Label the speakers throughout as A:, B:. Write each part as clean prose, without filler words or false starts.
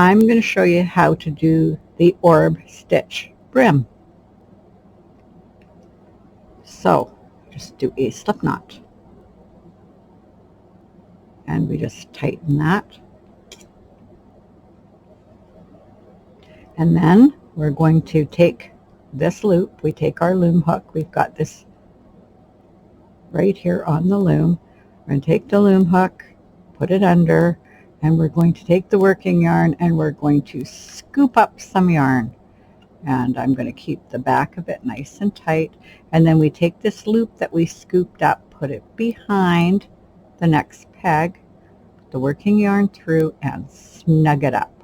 A: I'm going to show you how to do the orb stitch brim. So just do a slip knot, and we just tighten that, and then we're going to take this loop. We take our loom hook. We've got this right here on the loom. We're going to take the loom hook, put it under, and we're going to take the working yarn and we're going to scoop up some yarn. And I'm going to keep the back of it nice and tight. And then we take this loop that we scooped up, put it behind the next peg, put the working yarn through and snug it up.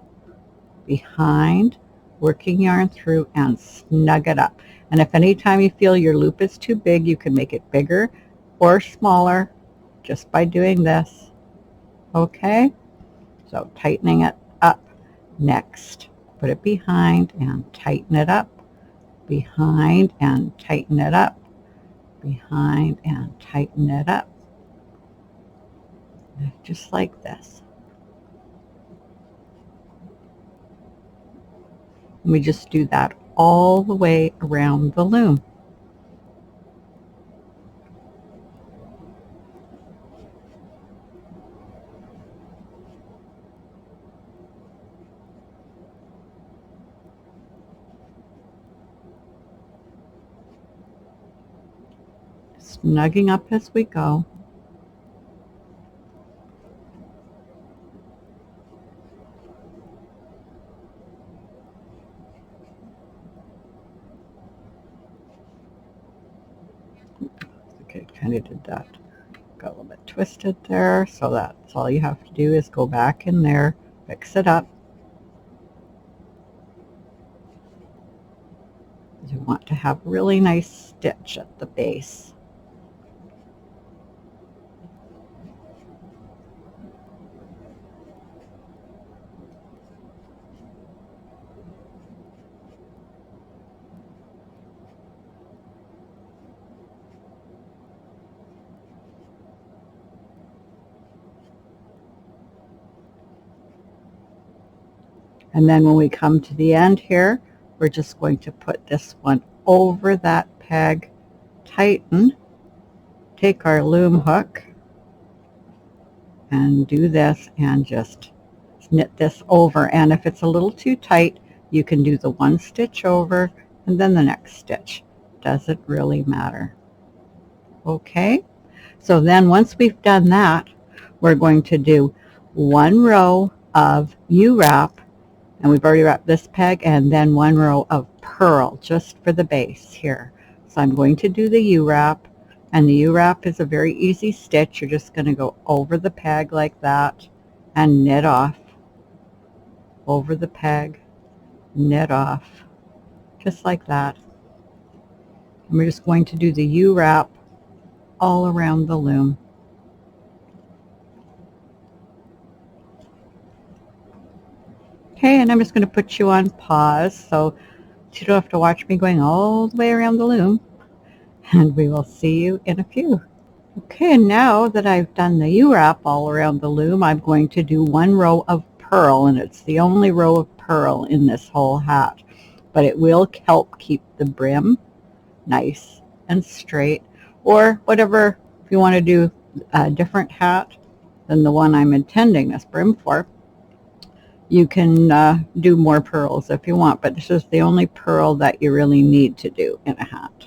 A: Behind, working yarn through and snug it up. And if any time you feel your loop is too big, you can make it bigger or smaller just by doing this. Okay? So tightening it up. Next, put it behind and tighten it up. Behind and tighten it up. Behind and tighten it up. Just like this. And we just do that all the way around the loom. Snugging up as we go. Okay, kind of did that. Got a little bit twisted there, so that's all you have to do is go back in there, fix it up. You want to have a really nice stitch at the base. And then when we come to the end here, we're just going to put this one over that peg, tighten, take our loom hook, and do this and just knit this over. And if it's a little too tight, you can do the one stitch over and then the next stitch. Doesn't really matter. Okay, so then once we've done that, we're going to do one row of U-wrap, and we've already wrapped this peg, and then one row of purl just for the base here. So I'm going to do the U-wrap, and the U-wrap is a very easy stitch. You're just going to go over the peg like that and knit off, over the peg, knit off, just like that. And we're just going to do the U-wrap all around the loom. Okay, and I'm just going to put you on pause so you don't have to watch me going all the way around the loom, and we will see you in a few. Okay, and now that I've done the U-wrap all around the loom, I'm going to do one row of purl, and it's the only row of purl in this whole hat, but it will help keep the brim nice and straight, or whatever. If you want to do a different hat than the one I'm intending this brim for, you can do more purls if you want, but this is the only purl that you really need to do in a hat.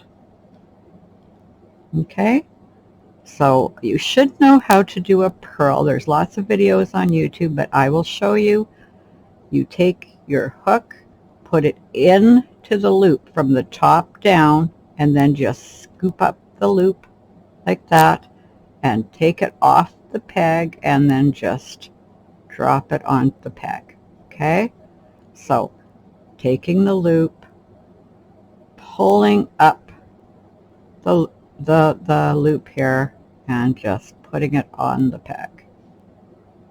A: Okay, so you should know how to do a purl. There's lots of videos on YouTube, but I will show you. You take your hook, put it into the loop from the top down, and then just scoop up the loop like that and take it off the peg and then just drop it on the peg. Okay, so taking the loop, pulling up the loop here and just putting it on the peg.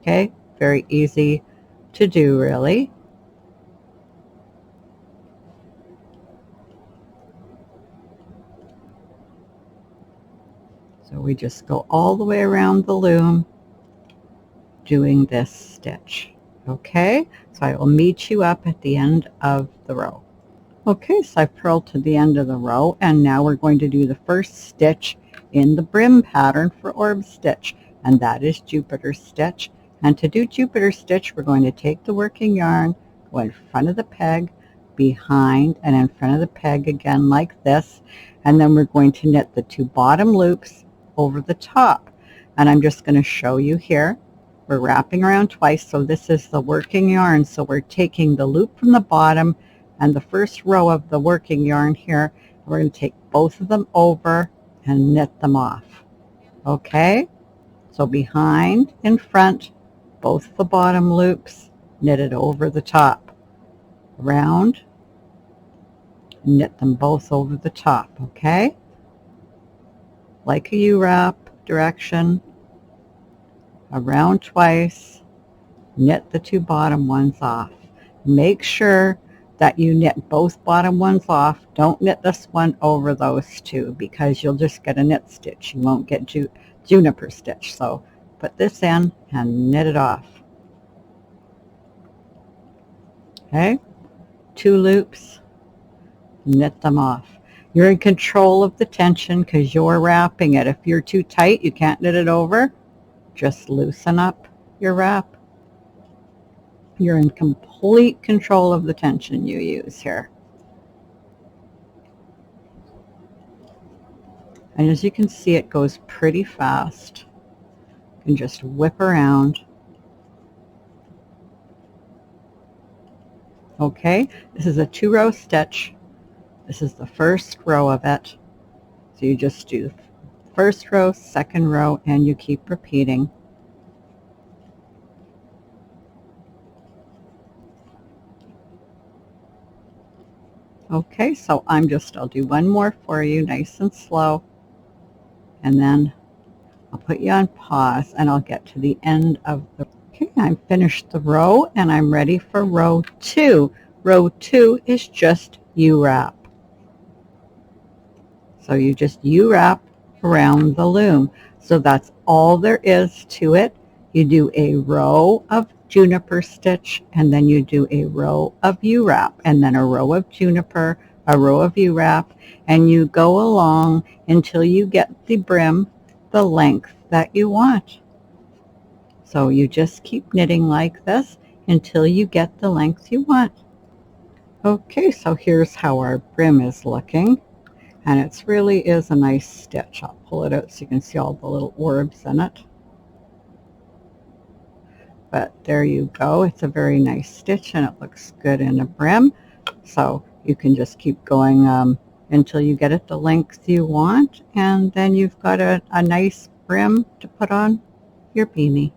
A: Okay, very easy to do, really. So we just go all the way around the loom doing this stitch. Okay, so I will meet you up at the end of the row. Okay, so I've purled to the end of the row, and now we're going to do the first stitch in the brim pattern for orb stitch, and that is Jupiter stitch. And to do Jupiter stitch, we're going to take the working yarn, go in front of the peg, behind, and in front of the peg again like this, and then we're going to knit the 2 bottom loops over the top. And I'm just going to show you here. We're wrapping around twice, so this is the working yarn, so we're taking the loop from the bottom and the first row of the working yarn here, we're going to take both of them over and knit them off. Okay, so behind, in front, both the bottom loops knitted over the top. Around, knit them both over the top, okay? Like a U-wrap direction, around twice, knit the 2 bottom ones off. Make sure that you knit both bottom ones off. Don't knit this one over those 2 because you'll just get a knit stitch. You won't get juniper stitch. So put this in and knit it off. Okay, 2 loops, knit them off. You're in control of the tension because you're wrapping it. If you're too tight, you can't knit it over. Just loosen up your wrap. You're in complete control of the tension you use here. And as you can see, it goes pretty fast. You can just whip around. Okay, this is a 2-row stitch. This is the first row of it. So you just do first row, second row, and you keep repeating. Okay, so I'll do one more for you, nice and slow, and then I'll put you on pause and I'll get to the end of the, okay, I'm finished the row and I'm ready for row 2. Row 2 is just U-wrap. So you just U-wrap around the loom. So that's all there is to it. You do a row of juniper stitch, and then you do a row of U-wrap, and then a row of juniper, a row of U-wrap, and you go along until you get the brim the length that you want. So you just keep knitting like this until you get the length you want. Okay, so here's how our brim is looking, and it really is a nice stitch. I'll pull it out so you can see all the little orbs in it. But there you go. It's a very nice stitch and it looks good in a brim. So you can just keep going until you get it the length you want, and then you've got a nice brim to put on your beanie.